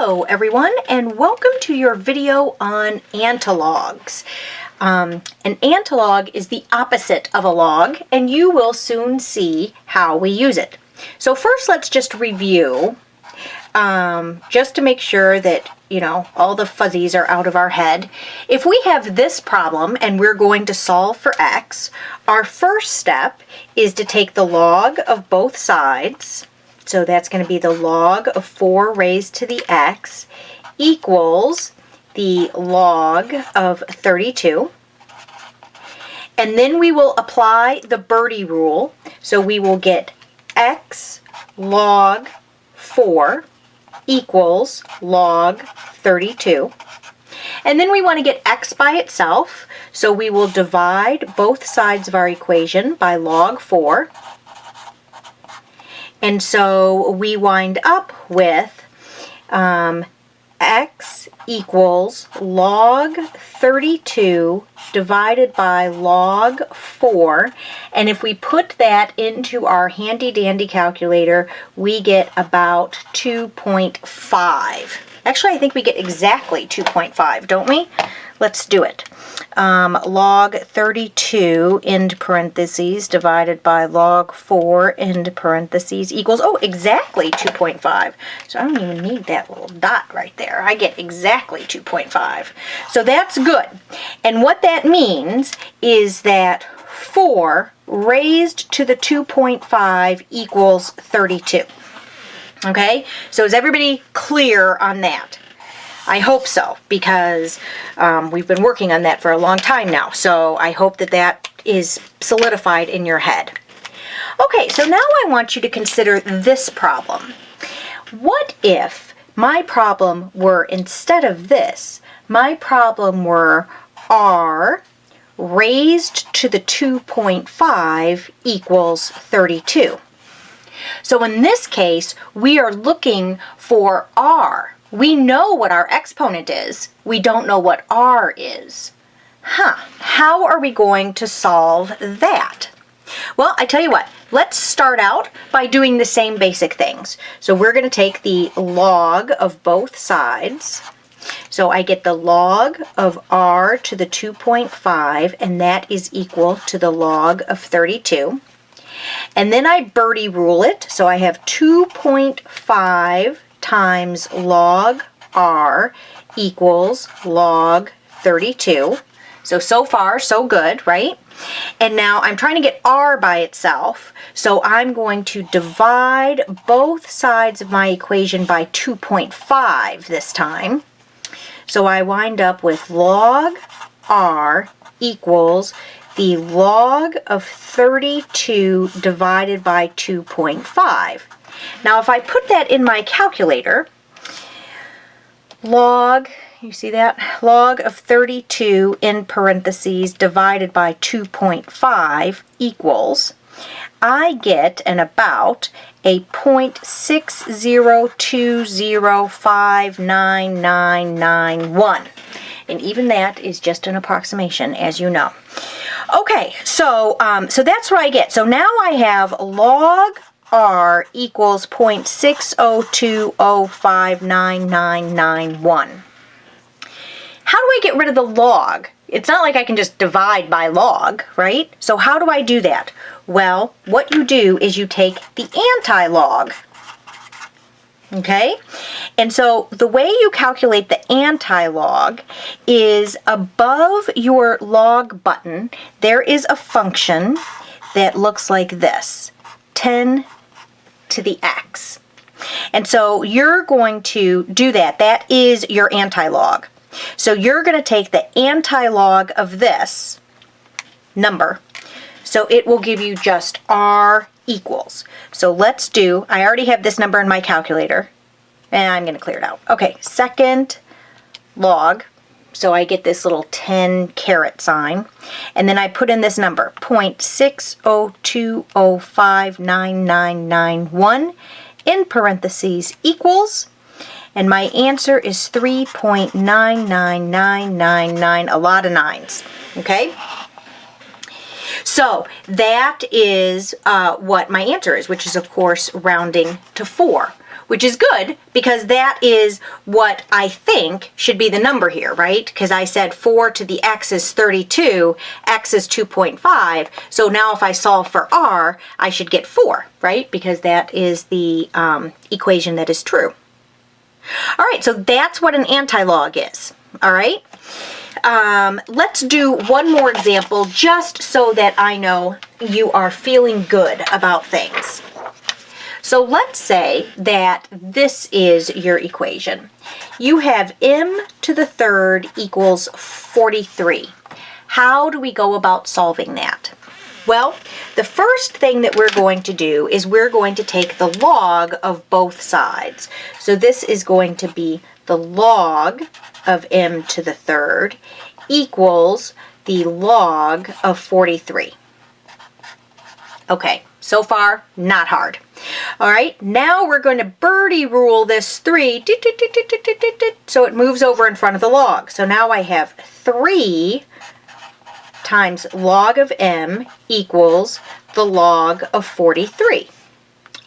Hello everyone, and welcome to your video on antilogs. An antilog is the opposite of a log, and you will soon see how we use it. So first let's just review, just to make sure that all the fuzzies are out of our head. If we have this problem and we're going to solve for x, our first step is to take the log of both sides. So that's going to be the log of 4 raised to the x equals the log of 32. And then we will apply the birdie rule. So we will get x log 4 equals log 32. And then we want to get x by itself. So we will divide both sides of our equation by log 4. And so we wind up with x equals log 32 divided by log 4. And if we put that into our handy dandy calculator, we get about 2.5. Actually, I think we get exactly 2.5, don't we? Let's do it. Log 32 into parentheses divided by log 4 into parentheses equals, exactly 2.5. So I don't even need that little dot right there. I get exactly 2.5. So that's good. And what that means is that 4 raised to the 2.5 equals 32. Okay? So is everybody clear on that? I hope so, because we've been working on that for a long time now. So I hope that that is solidified in your head. Okay, so now I want you to consider this problem. What if my problem were, instead of this, my problem were r raised to the 2.5 equals 32? So in this case, we are looking for r. We know what our exponent is. We don't know what r is. How are we going to solve that? Well, I tell you what, let's start out by doing the same basic things. So we're going to take the log of both sides. So I get the log of r to the 2.5, and that is equal to the log of 32. And then I birdie rule it, so I have 2.5 times log r equals log 32. So far, so good, right? And now I'm trying to get r by itself, so I'm going to divide both sides of my equation by 2.5 this time. So I wind up with log r equals the log of 32 divided by 2.5. Now if I put that in my calculator, log, you see that? Log of 32 in parentheses divided by 2.5 equals, I get an about a 0.602059991. And even that is just an approximation, as you know. Okay, so that's what I get. So now I have log r equals 0.602059991. How do I get rid of the log? It's not like I can just divide by log, right? So how do I do that? Well, what you do is you take the anti-log. Okay? And so the way you calculate the anti-log is above your log button, there is a function that looks like this, 10 to the x. And so you're going to do that. That is your anti-log. So you're going to take the anti-log of this number. So it will give you just r equals. So let's do, I already have this number in my calculator, and I'm going to clear it out. Okay, second log. So I get this little 10 caret sign, and then I put in this number, 0.602059991 in parentheses equals, and my answer is 3.99999, a lot of nines, okay? So that is what my answer is, which is, of course, rounding to 4. which is good because that is what I think should be the number here, right? Because I said 4 to the x is 32, x is 2.5. So now if I solve for r, I should get 4, right? Because that is the equation that is true. All right, so that's what an antilog is. All right. Let's do one more example just so that I know you are feeling good about things. So let's say that this is your equation. You have m to the third equals 43. How do we go about solving that? Well, the first thing that we're going to do is we're going to take the log of both sides. So this is going to be the log of m to the third equals the log of 43. Okay, so far, not hard. All right, now we're going to birdie rule this 3, so it moves over in front of the log. So now I have 3 times log of m equals the log of 43.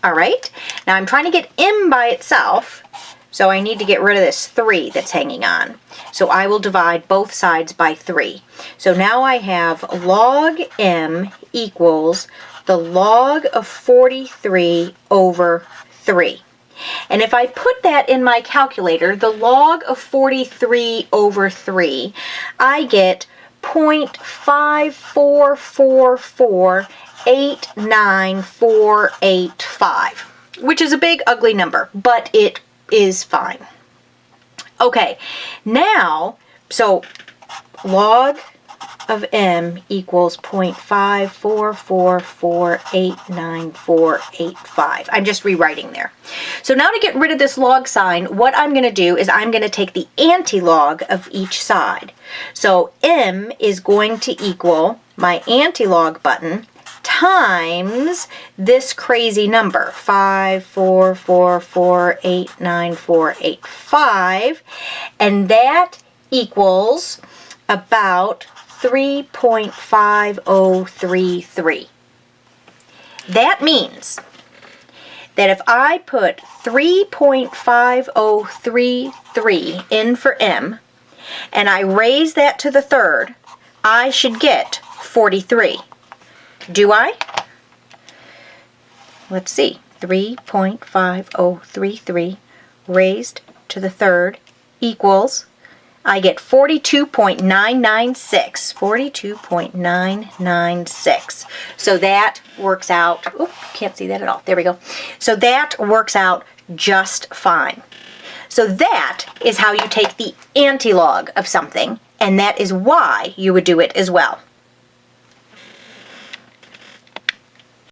All right, now I'm trying to get m by itself, so I need to get rid of this 3 that's hanging on. So I will divide both sides by 3. So now I have log m equals the log of 43 over 3. And if I put that in my calculator, the log of 43 over 3, I get 0.544489485, which is a big ugly number, but it is fine. Okay, now, so log of m equals 0.544489485. I'm just rewriting there. So now to get rid of this log sign, what I'm going to do is I'm going to take the antilog of each side. So m is going to equal my antilog button times this crazy number, 544489485, and that equals about 3.5033. That means that if I put 3.5033 in for m, and I raise that to the third, I should get 43. Do I? Let's see. 3.5033 raised to the third equals, I get 42.996. 42.996. So that works out, oh, can't see that at all. There we go. So that works out just fine. So that is how you take the antilog of something, and that is why you would do it as well.